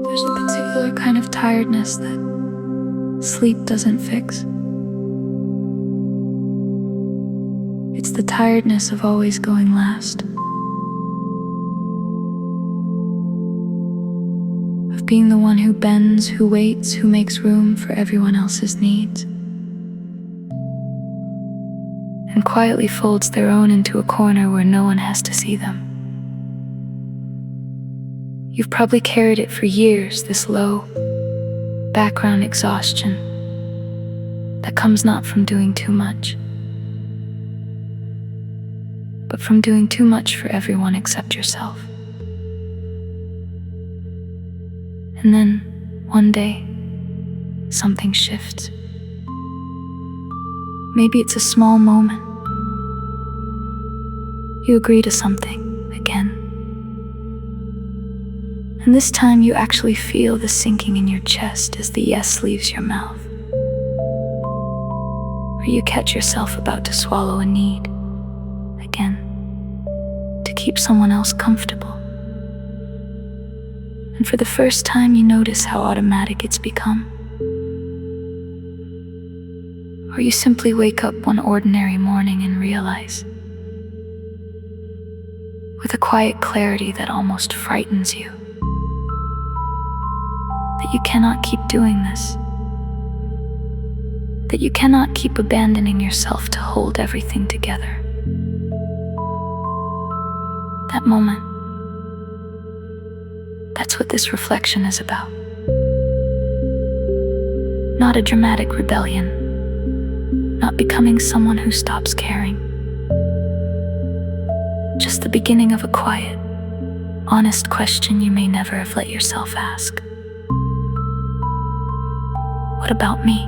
There's a particular kind of tiredness that sleep doesn't fix. It's the tiredness of always going last, of being the one who bends, who waits, who makes room for everyone else's needs, and quietly folds their own into a corner where no one has to see them. You've probably carried it for years, this low, background exhaustion that comes not from doing too much, but from doing too much for everyone except yourself. And then, one day, something shifts. Maybe it's a small moment. You agree to something again. And this time you actually feel the sinking in your chest as the yes leaves your mouth. Or you catch yourself about to swallow a need again, to keep someone else comfortable. And for the first time you notice how automatic it's become. Or you simply wake up one ordinary morning and realize, with a quiet clarity that almost frightens you, that you cannot keep doing this, that you cannot keep abandoning yourself to hold everything together. That moment, that's what this reflection is about. Not a dramatic rebellion, not becoming someone who stops caring. Just the beginning of a quiet, honest question you may never have let yourself ask. What about me?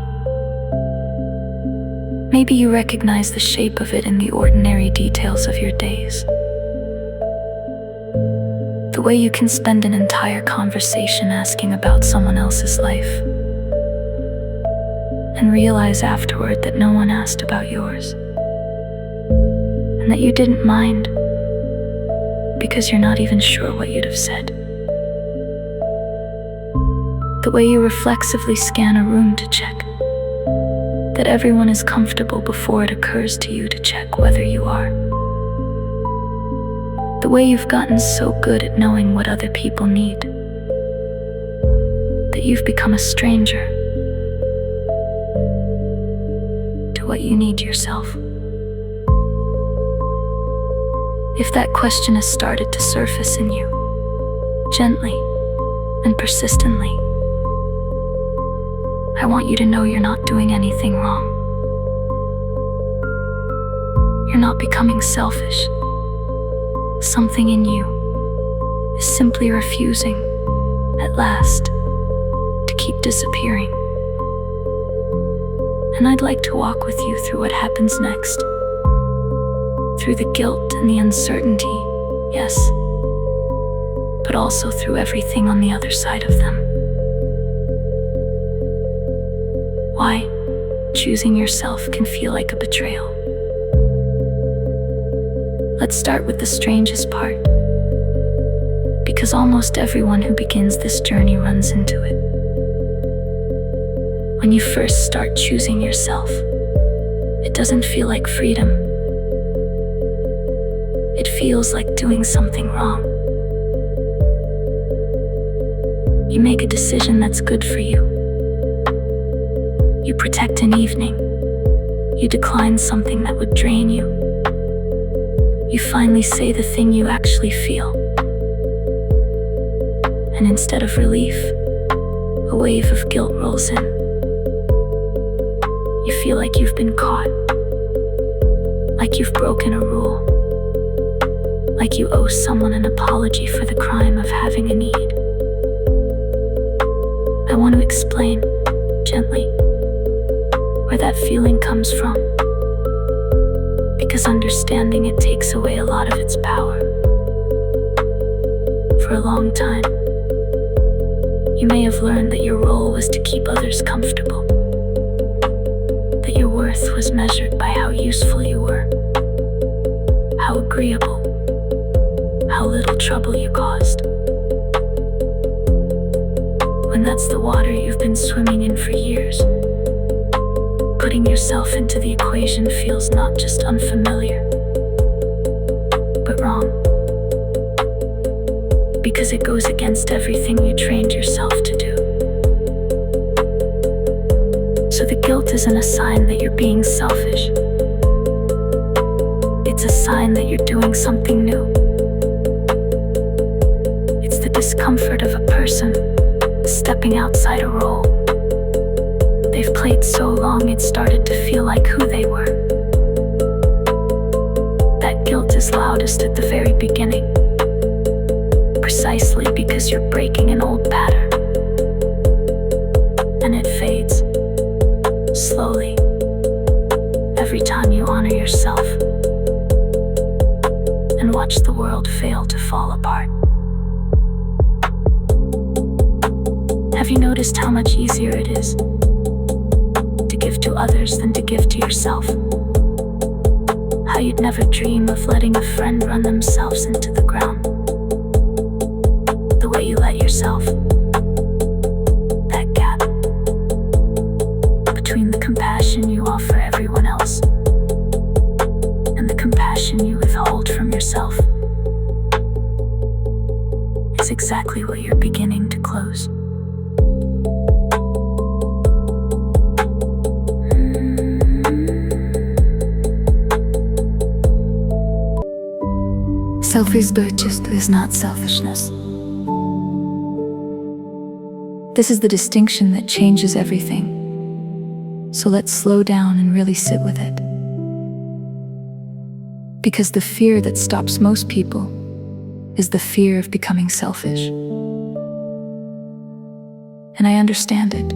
Maybe you recognize the shape of it in the ordinary details of your days. The way you can spend an entire conversation asking about someone else's life, and realize afterward that no one asked about yours, and that you didn't mind because you're not even sure what you'd have said. The way you reflexively scan a room to check that everyone is comfortable before it occurs to you to check whether you are. The way you've gotten so good at knowing what other people need that you've become a stranger to what you need yourself. If that question has started to surface in you, gently and persistently, I want you to know you're not doing anything wrong. You're not becoming selfish. Something in you is simply refusing, at last, to keep disappearing. And I'd like to walk with you through what happens next. Through the guilt and the uncertainty, yes, but also through everything on the other side of them. Why choosing yourself can feel like a betrayal. Let's start with the strangest part, because almost everyone who begins this journey runs into it. When you first start choosing yourself, it doesn't feel like freedom. It feels like doing something wrong. You make a decision that's good for you. You protect an evening. You decline something that would drain you. You finally say the thing you actually feel. And instead of relief, a wave of guilt rolls in. You feel like you've been caught, like you've broken a rule, like you owe someone an apology for the crime of having a need. I want to explain, gently, where that feeling comes from, because understanding it takes away a lot of its power. For a long time, you may have learned that your role was to keep others comfortable, that your worth was measured by how useful you were, how agreeable, how little trouble you caused. when that's the water you've been swimming in for years. Putting yourself into the equation feels not just unfamiliar, but wrong. Because it goes against everything you trained yourself to do. So the guilt isn't a sign that you're being selfish. It's a sign that you're doing something new. It's the discomfort of a person stepping outside a role they've played so long it started to feel like who they were. That guilt is loudest at the very beginning, precisely because you're breaking an old pattern. And it fades, slowly, every time you honor yourself and watch the world fail to fall apart. Have you noticed how much easier it is to give to others than to give to yourself? How you'd never dream of letting a friend run themselves into the ground, the way you let yourself. That gap between the compassion you offer everyone else and the compassion you withhold from yourself is exactly what you're beginning to close. Self-respect is not selfishness. This is the distinction that changes everything. So let's slow down and really sit with it. Because the fear that stops most people is the fear of becoming selfish. And I understand it.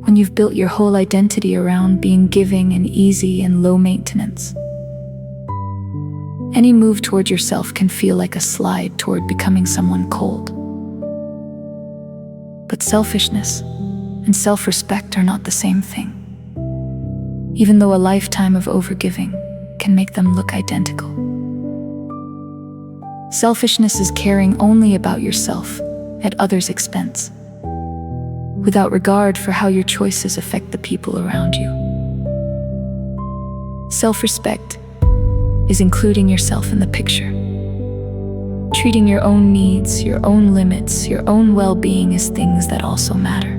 When you've built your whole identity around being giving and easy and low maintenance, any move toward yourself can feel like a slide toward becoming someone cold. But selfishness and self-respect are not the same thing, even though a lifetime of overgiving can make them look identical. Selfishness is caring only about yourself at others' expense, without regard for how your choices affect the people around you. Self-respect is including yourself in the picture. Treating your own needs, your own limits, your own well-being as things that also matter.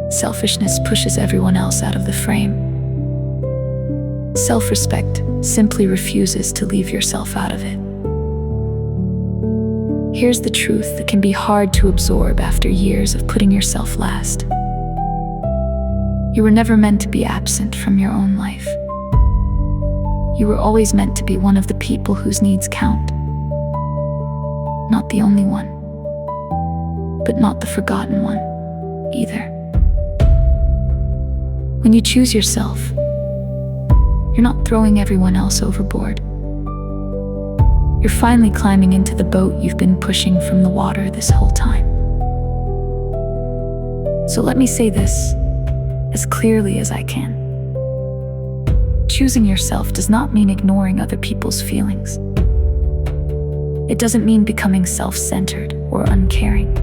Selfishness pushes everyone else out of the frame. Self-respect simply refuses to leave yourself out of it. Here's the truth that can be hard to absorb after years of putting yourself last. You were never meant to be absent from your own life. You were always meant to be one of the people whose needs count. Not the only one, but not the forgotten one either. When you choose yourself, you're not throwing everyone else overboard. You're finally climbing into the boat you've been pushing from the water this whole time. So let me say this as clearly as I can. Choosing yourself does not mean ignoring other people's feelings. It doesn't mean becoming self-centered or uncaring.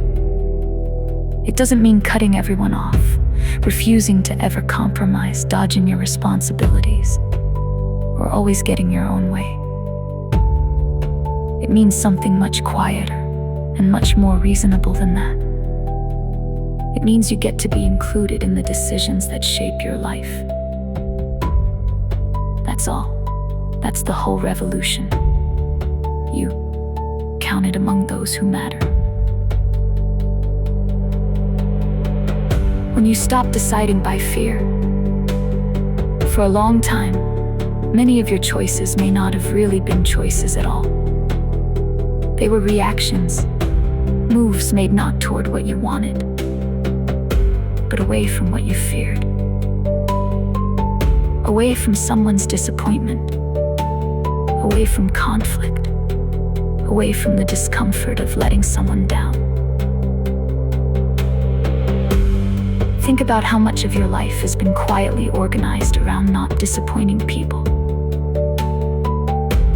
It doesn't mean cutting everyone off, refusing to ever compromise, dodging your responsibilities, or always getting your own way. It means something much quieter and much more reasonable than that. It means you get to be included in the decisions that shape your life. That's all. That's the whole revolution. You counted among those who matter. When you stop deciding by fear, for a long time, many of your choices may not have really been choices at all. They were reactions, moves made not toward what you wanted, but away from what you feared. Away from someone's disappointment, away from conflict, away from the discomfort of letting someone down. Think about how much of your life has been quietly organized around not disappointing people.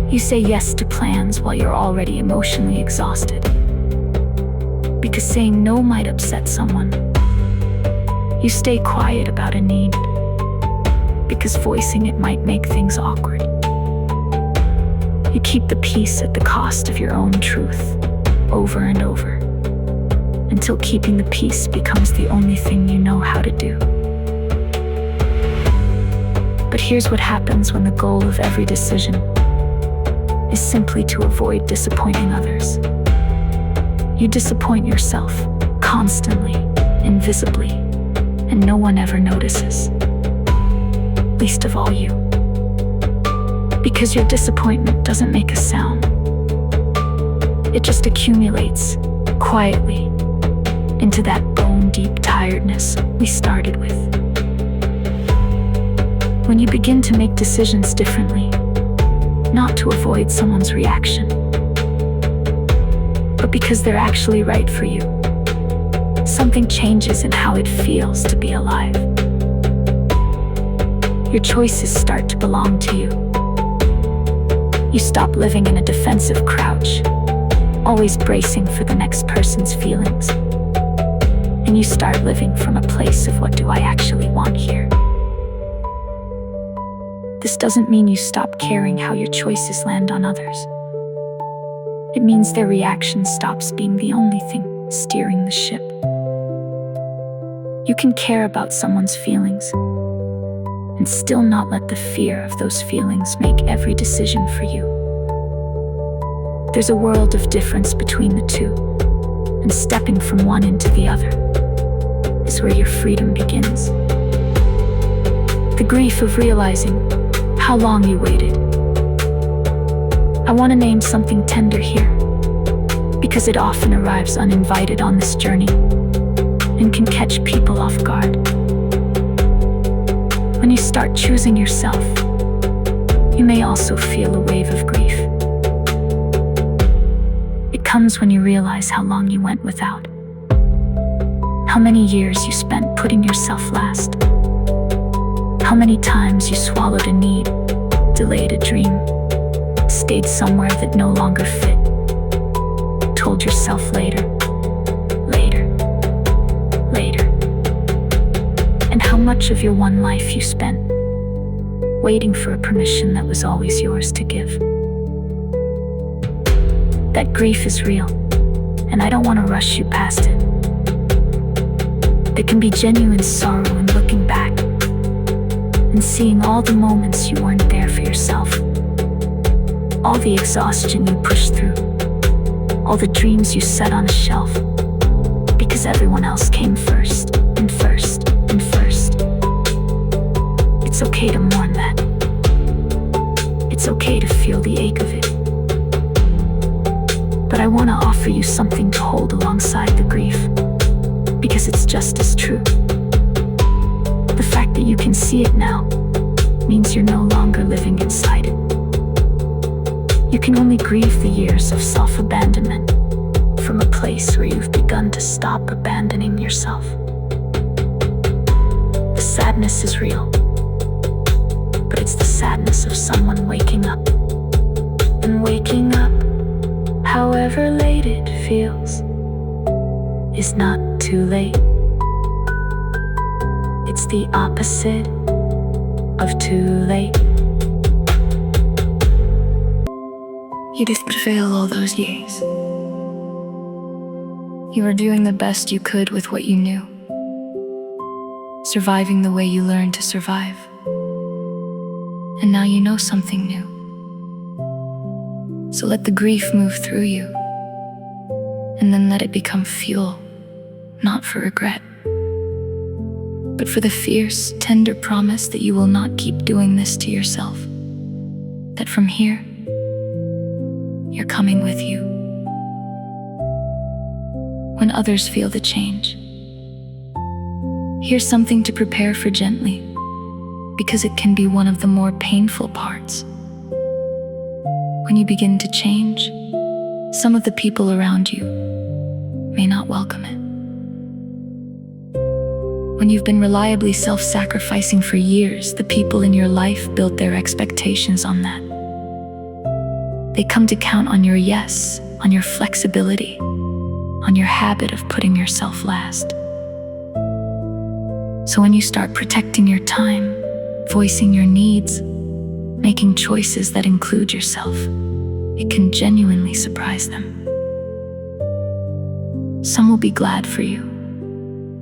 You say yes to plans while you're already emotionally exhausted, because saying no might upset someone. You stay quiet about a need because voicing it might make things awkward. You keep the peace at the cost of your own truth, over and over, until keeping the peace becomes the only thing you know how to do. But here's what happens when the goal of every decision is simply to avoid disappointing others. You disappoint yourself constantly, invisibly, and no one ever notices. Least of all you. Because your disappointment doesn't make a sound. It just accumulates, quietly, into that bone-deep tiredness we started with. When you begin to make decisions differently, not to avoid someone's reaction, but because they're actually right for you, something changes in how it feels to be alive. Your choices start to belong to you. You stop living in a defensive crouch, always bracing for the next person's feelings. And you start living from a place of, what do I actually want here? This doesn't mean you stop caring how your choices land on others. It means their reaction stops being the only thing steering the ship. You can care about someone's feelings and still not let the fear of those feelings make every decision for you. There's a world of difference between the two, and stepping from one into the other is where your freedom begins. The grief of realizing how long you waited. I want to name something tender here, because it often arrives uninvited on this journey and can catch people off guard. When you start choosing yourself, you may also feel a wave of grief. It comes when you realize how long you went without, how many years you spent putting yourself last, how many times you swallowed a need, delayed a dream, stayed somewhere that no longer fit, told yourself later, and how much of your one life you spent waiting for a permission that was always yours to give. That grief is real, and I don't want to rush you past it. There can be genuine sorrow in looking back and seeing all the moments you weren't there for yourself, all the exhaustion you pushed through, all the dreams you set on a shelf, because everyone else came first, and first, and first. It's okay to mourn that. It's okay to feel the ache of it. But I want to offer you something to hold alongside the grief, because it's just as true. The fact that you can see it now means you're no longer living inside it. You can only grieve the years of self-abandonment from a place where you've begun to stop abandoning yourself. The sadness is real, but it's the sadness of someone waking up. And waking up, however late it feels, is not too late. It's the opposite of too late. You didn't fail all those years. You were doing the best you could with what you knew, surviving the way you learned to survive. And now you know something new. So let the grief move through you, and then let it become fuel, not for regret, but for the fierce, tender promise that you will not keep doing this to yourself. That from here, you're coming with you. When others feel the change, here's something to prepare for gently, because it can be one of the more painful parts. When you begin to change, some of the people around you may not welcome it. When you've been reliably self-sacrificing for years, the people in your life build their expectations on that. They come to count on your yes, on your flexibility, on your habit of putting yourself last. So when you start protecting your time, voicing your needs, making choices that include yourself, it can genuinely surprise them. Some will be glad for you.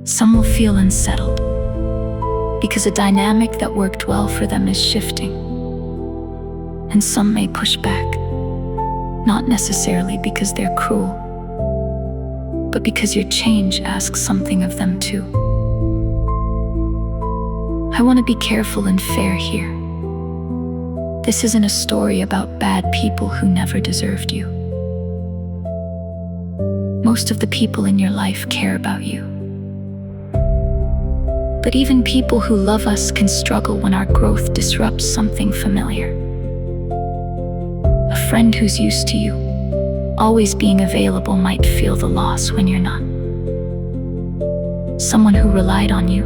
Some will feel unsettled, because a dynamic that worked well for them is shifting. And some may push back, not necessarily because they're cruel, but because your change asks something of them too. I want to be careful and fair here. This isn't a story about bad people who never deserved you. Most of the people in your life care about you. But even people who love us can struggle when our growth disrupts something familiar. A friend who's used to you always being available might feel the loss when you're not. Someone who relied on you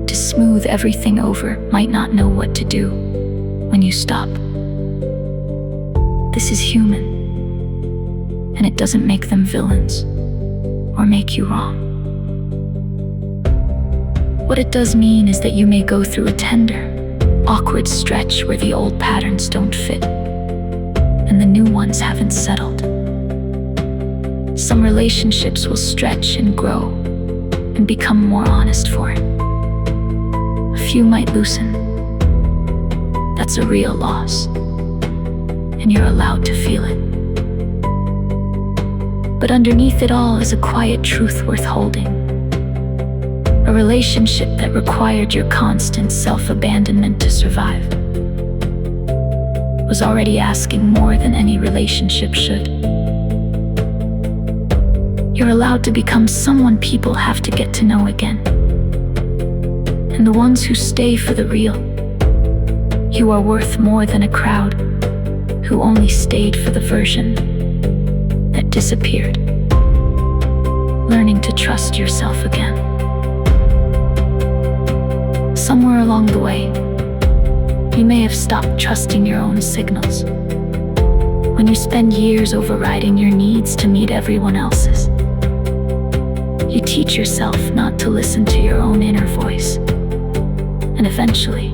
to smooth everything over might not know what to do when you stop. This is human, and it doesn't make them villains or make you wrong. What it does mean is that you may go through a tender, awkward stretch where the old patterns don't fit and the new ones haven't settled. Some relationships will stretch and grow and become more honest for it. A few might loosen. That's a real loss, and you're allowed to feel it. But underneath it all is a quiet truth worth holding. A relationship that required your constant self-abandonment to survive was already asking more than any relationship should. You're allowed to become someone people have to get to know again. And the ones who stay for the real, you are worth more than a crowd who only stayed for the version that disappeared. Learning to trust yourself again. Somewhere along the way, you may have stopped trusting your own signals. When you spend years overriding your needs to meet everyone else's, you teach yourself not to listen to your own inner voice. And eventually,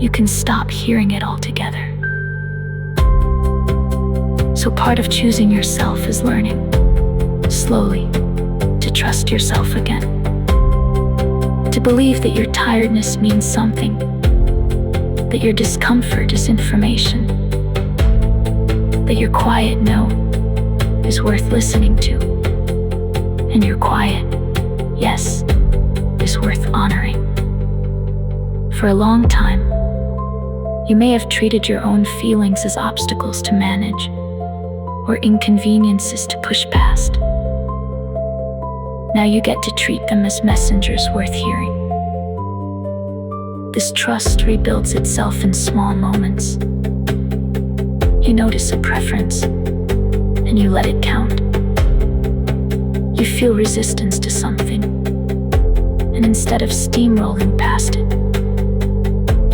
you can stop hearing it altogether. So part of choosing yourself is learning, slowly, to trust yourself again. To believe that your tiredness means something, that your discomfort is information, that your quiet no is worth listening to, and your quiet yes is worth honoring. For a long time, you may have treated your own feelings as obstacles to manage, or inconveniences to push past. Now you get to treat them as messengers worth hearing. This trust rebuilds itself in small moments. You notice a preference, and you let it count. You feel resistance to something, and instead of steamrolling past it,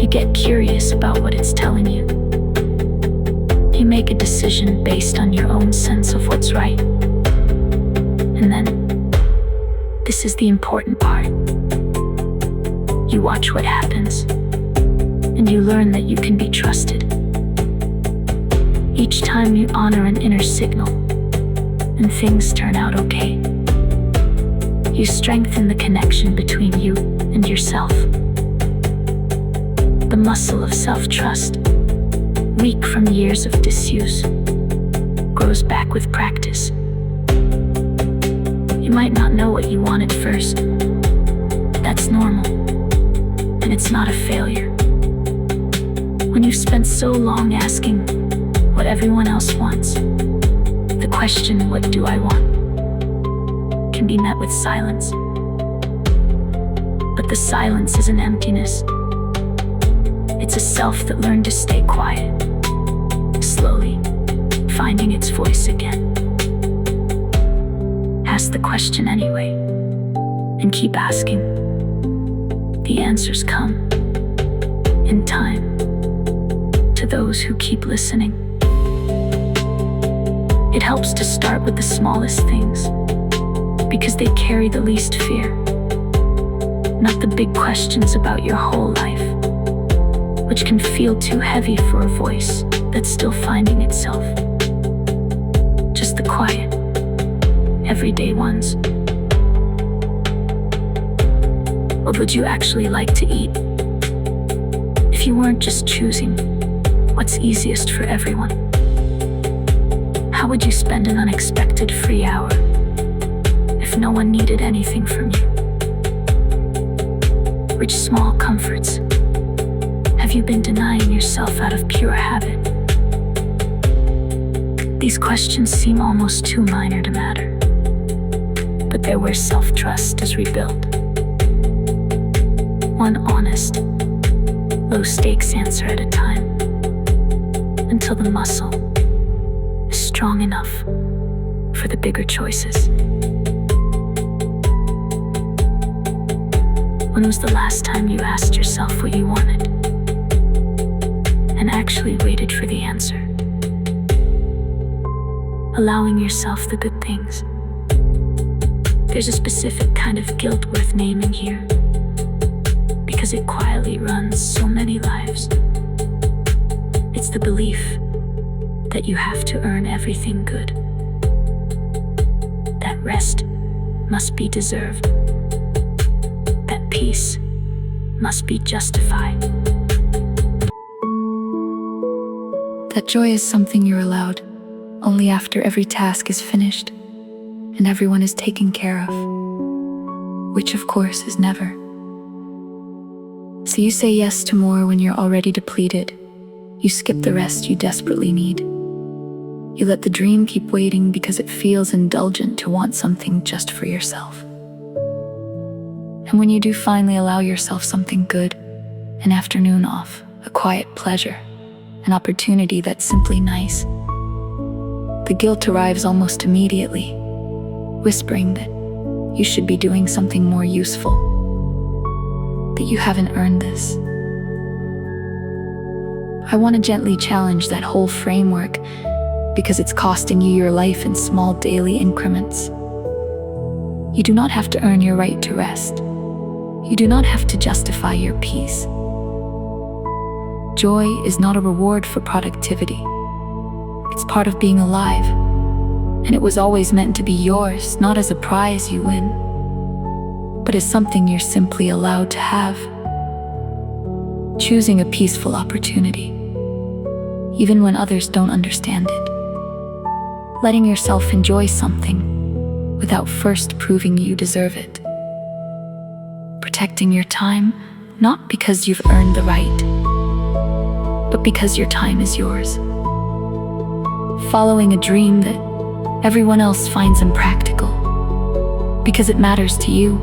you get curious about what it's telling you. You make a decision based on your own sense of what's right. And then, this is the important part. You watch what happens, and you learn that you can be trusted. Each time you honor an inner signal, and things turn out okay, you strengthen the connection between you and yourself. The muscle of self-trust, weak from years of disuse, grows back with practice. You might not know what you want at first. That's normal, and it's not a failure. When you've spent so long asking what everyone else wants, the question, what do I want, can be met with silence. But the silence is an emptiness. It's a self that learned to stay quiet, slowly finding its voice again. Ask the question anyway, and keep asking. The answers come in time to those who keep listening. It helps to start with the smallest things, because they carry the least fear. Not the big questions about your whole life, which can feel too heavy for a voice that's still finding itself. Just the quiet, everyday ones. What would you actually like to eat if you weren't just choosing what's easiest for everyone? How would you spend an unexpected free hour if no one needed anything from you? Which small comforts have you been denying yourself out of pure habit? These questions seem almost too minor to matter, but they're where self-trust is rebuilt. One honest, low-stakes answer at a time, until the muscle is strong enough for the bigger choices. When was the last time you asked yourself what you wanted and actually waited for the answer? Allowing yourself the good things. There's a specific kind of guilt worth naming here, because it quietly runs so many lives. It's the belief that you have to earn everything good, that rest must be deserved, that peace must be justified, that joy is something you're allowed only after every task is finished and everyone is taken care of, which of course is never. So you say yes to more when you're already depleted. You skip the rest you desperately need. You let the dream keep waiting because it feels indulgent to want something just for yourself. And when you do finally allow yourself something good, an afternoon off, a quiet pleasure, an opportunity that's simply nice, the guilt arrives almost immediately, whispering that you should be doing something more useful, that you haven't earned this. I want to gently challenge that whole framework, because it's costing you your life in small daily increments. You do not have to earn your right to rest. You do not have to justify your peace. Joy is not a reward for productivity. It's part of being alive, and it was always meant to be yours, not as a prize you win, but as something you're simply allowed to have. Choosing a peaceful opportunity, even when others don't understand it. Letting yourself enjoy something without first proving you deserve it. Protecting your time, not because you've earned the right, but because your time is yours. Following a dream that everyone else finds impractical, because it matters to you,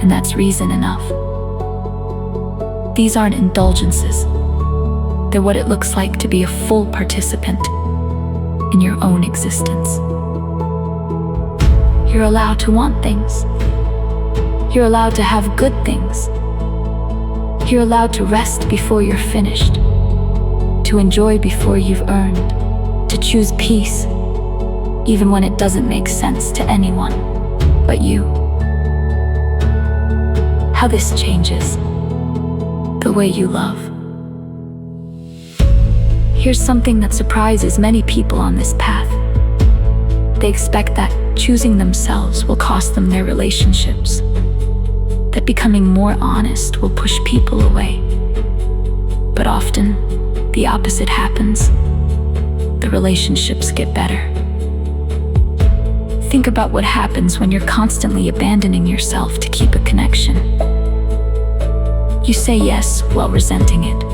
and that's reason enough. These aren't indulgences. They're what it looks like to be a full participant in your own existence. You're allowed to want things. You're allowed to have good things. You're allowed to rest before you're finished, to enjoy before you've earned, to choose peace, even when it doesn't make sense to anyone but you. How this changes the way you love. Here's something that surprises many people on this path. They expect that choosing themselves will cost them their relationships, that becoming more honest will push people away. But often, the opposite happens. The relationships get better. Think about what happens when you're constantly abandoning yourself to keep a connection. You say yes while resenting it.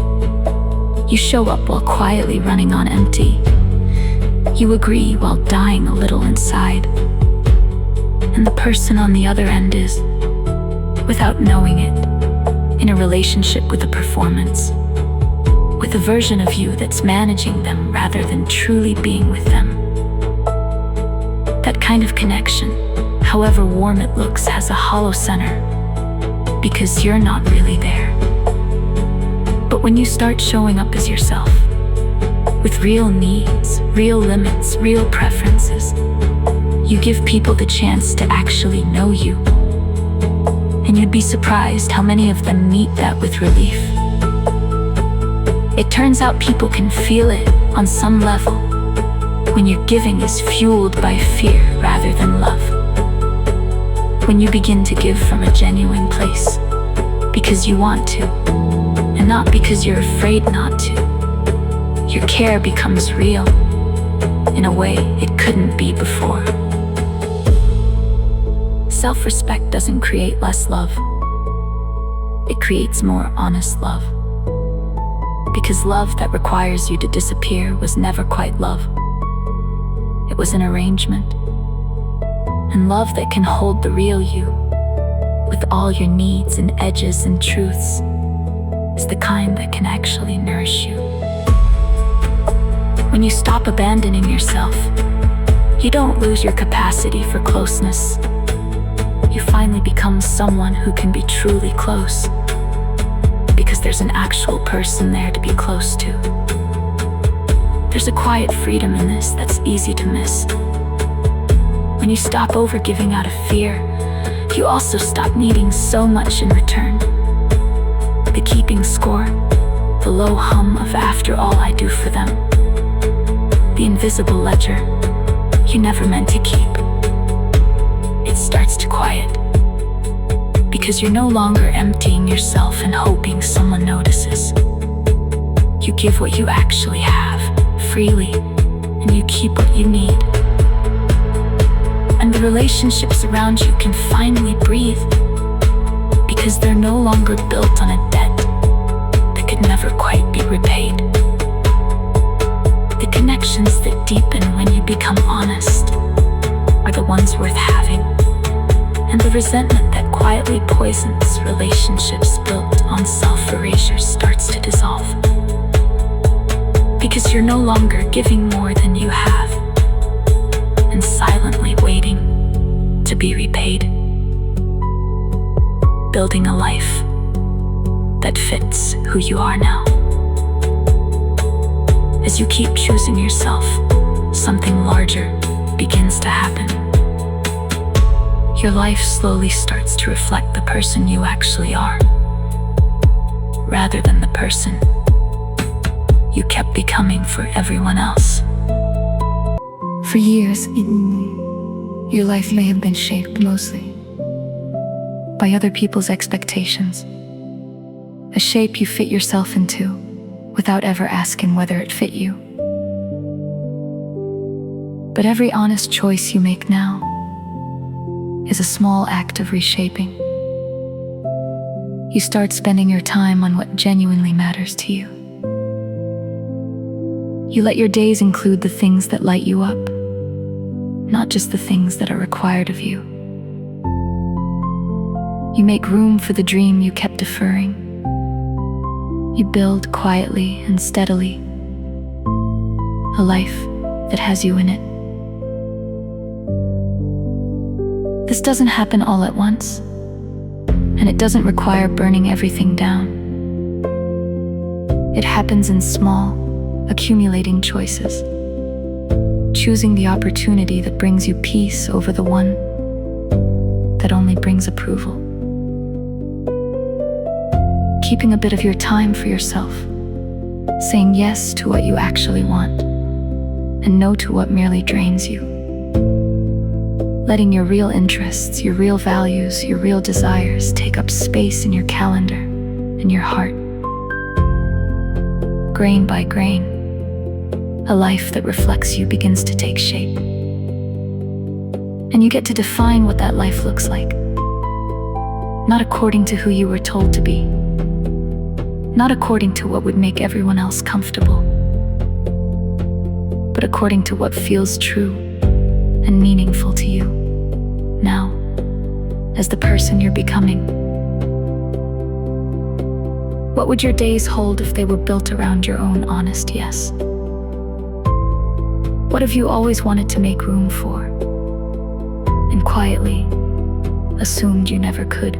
You show up while quietly running on empty. You agree while dying a little inside. And the person on the other end is, without knowing it, in a relationship with a performance, with a version of you that's managing them rather than truly being with them. That kind of connection, however warm it looks, has a hollow center, because you're not really there. But when you start showing up as yourself, with real needs, real limits, real preferences. You give people the chance to actually know you. And you'd be surprised how many of them meet that with relief. It turns out people can feel it on some level when your giving is fueled by fear rather than love. When you begin to give from a genuine place, because you want to, and not because you're afraid not to, your care becomes real in a way it couldn't be before. Self-respect doesn't create less love. It creates more honest love. Because love that requires you to disappear was never quite love. It was an arrangement. And love that can hold the real you, with all your needs and edges and truths, is the kind that can actually nourish you. When you stop abandoning yourself, you don't lose your capacity for closeness. You finally become someone who can be truly close, because there's an actual person there to be close to. There's a quiet freedom in this that's easy to miss. When you stop overgiving out of fear, you also stop needing so much in return. The keeping score, the low hum of after all I do for them, the invisible ledger you never meant to keep. It starts to quiet, because you're no longer emptying yourself and hoping someone notices. You give what you actually have, freely, and you keep what you need. And the relationships around you can finally breathe, because they're no longer built on a debt that could never quite be repaid. The connections that deepen when you become honest are the ones worth having, and the resentment that quietly poisons relationships built on self-erasure starts to dissolve. Because you're no longer giving more than you have, and silently waiting to be repaid. Building a life that fits who you are now. As you keep choosing yourself, something larger begins to happen. Your life slowly starts to reflect the person you actually are, rather than the person you kept becoming for everyone else. For years, your life may have been shaped mostly by other people's expectations, a shape you fit yourself into without ever asking whether it fit you. But every honest choice you make now is a small act of reshaping. You start spending your time on what genuinely matters to you. You let your days include the things that light you up, not just the things that are required of you. You make room for the dream you kept deferring. You build quietly and steadily a life that has you in it. This doesn't happen all at once, and it doesn't require burning everything down. It happens in small, accumulating choices. Choosing the opportunity that brings you peace over the one that only brings approval. Keeping a bit of your time for yourself, saying yes to what you actually want, and no to what merely drains you. Letting your real interests, your real values, your real desires take up space in your calendar, in your heart. Grain by grain, a life that reflects you begins to take shape. And you get to define what that life looks like. Not according to who you were told to be. Not according to what would make everyone else comfortable. But according to what feels true and meaningful to you now, as the person you're becoming. What would your days hold if they were built around your own honest yes? What have you always wanted to make room for, and quietly assumed you never could?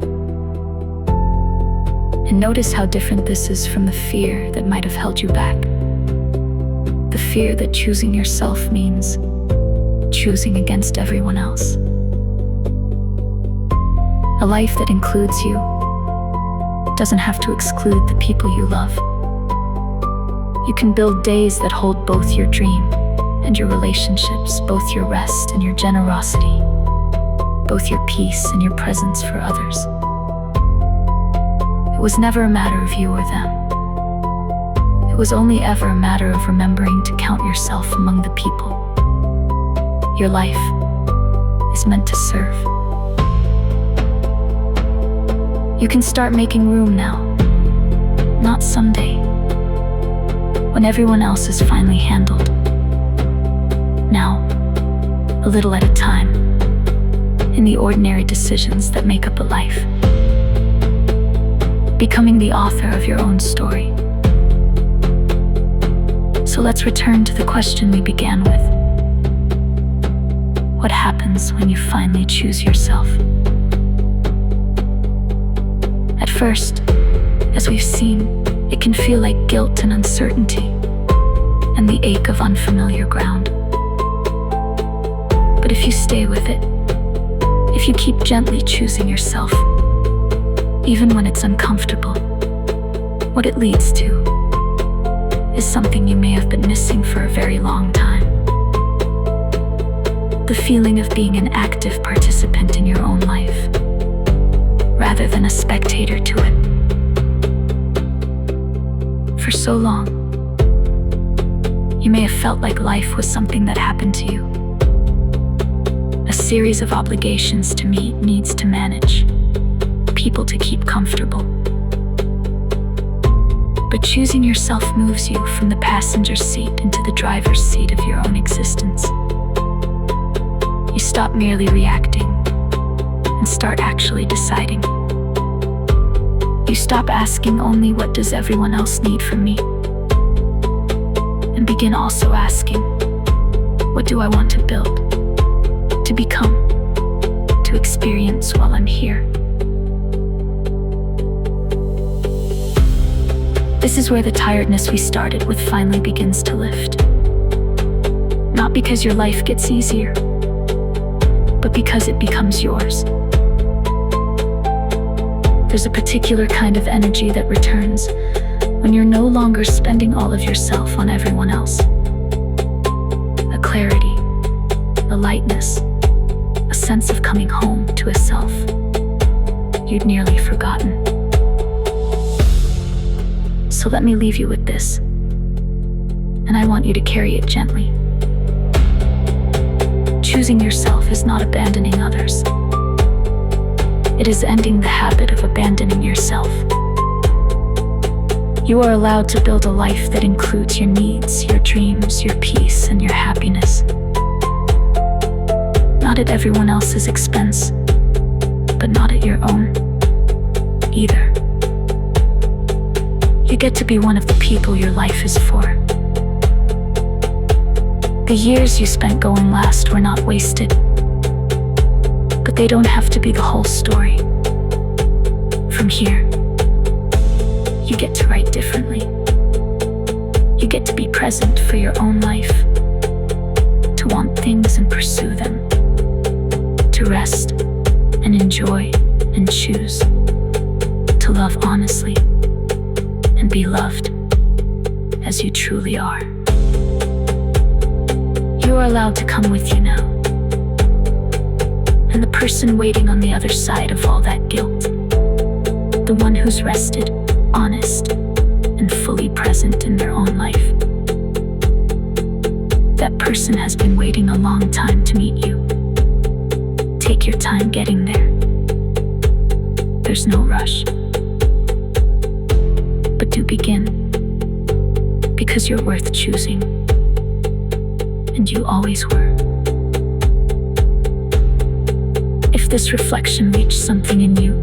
And notice how different this is from the fear that might have held you back. The fear that choosing yourself means choosing against everyone else. A life that includes you doesn't have to exclude the people you love. You can build days that hold both your dream and your relationships, both your rest and your generosity, both your peace and your presence for others. It was never a matter of you or them. It was only ever a matter of remembering to count yourself among the people your life is meant to serve. You can start making room now, not someday, when everyone else is finally handled. Now, a little at a time, in the ordinary decisions that make up a life. Becoming the author of your own story. So let's return to the question we began with. What happens when you finally choose yourself? At first, as we've seen, it can feel like guilt and uncertainty, and the ache of unfamiliar ground. But if you stay with it, if you keep gently choosing yourself, even when it's uncomfortable, what it leads to is something you may have been missing for a very long time. The feeling of being an active participant in your own life, rather than a spectator to it. For so long, you may have felt like life was something that happened to you. A series of obligations to meet, needs to manage, people to keep comfortable. But choosing yourself moves you from the passenger seat into the driver's seat of your own existence. You stop merely reacting and start actually deciding. You stop asking only what does everyone else need from me, and begin also asking, what do I want to build, to become, to experience while I'm here? This is where the tiredness we started with finally begins to lift. Not because your life gets easier, but because it becomes yours. There's a particular kind of energy that returns when you're no longer spending all of yourself on everyone else. A clarity, a lightness, a sense of coming home to a self you'd nearly forgotten. So let me leave you with this, and I want you to carry it gently. Choosing yourself is not abandoning others. It is ending the habit of abandoning yourself. You are allowed to build a life that includes your needs, your dreams, your peace, and your happiness. Not at everyone else's expense, but not at your own either. You get to be one of the people your life is for. The years you spent going last were not wasted, but they don't have to be the whole story. From here, you get to write differently. You get to be present for your own life, to want things and pursue them, to rest and enjoy and choose, to love honestly and be loved as you truly are. You are allowed to come with you now. And the person waiting on the other side of all that guilt, the one who's rested, honest, and fully present in their own life, that person has been waiting a long time to meet you. Take your time getting there. There's no rush. But do begin, because you're worth choosing. And you always were. If this reflection reached something in you,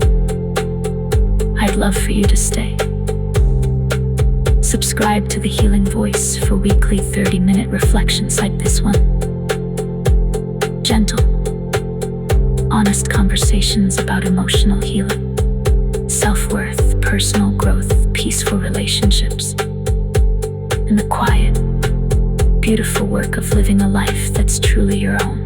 I'd love for you to stay. Subscribe to The Healing Voice for weekly 30-minute reflections like this one. Gentle, honest conversations about emotional healing, self-worth, personal growth, peaceful relationships, and the quiet, beautiful work of living a life that's truly your own.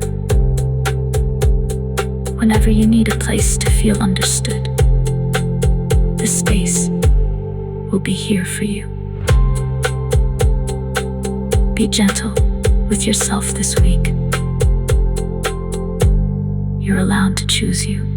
Whenever you need a place to feel understood, this space will be here for you. Be gentle with yourself this week. You're allowed to choose you.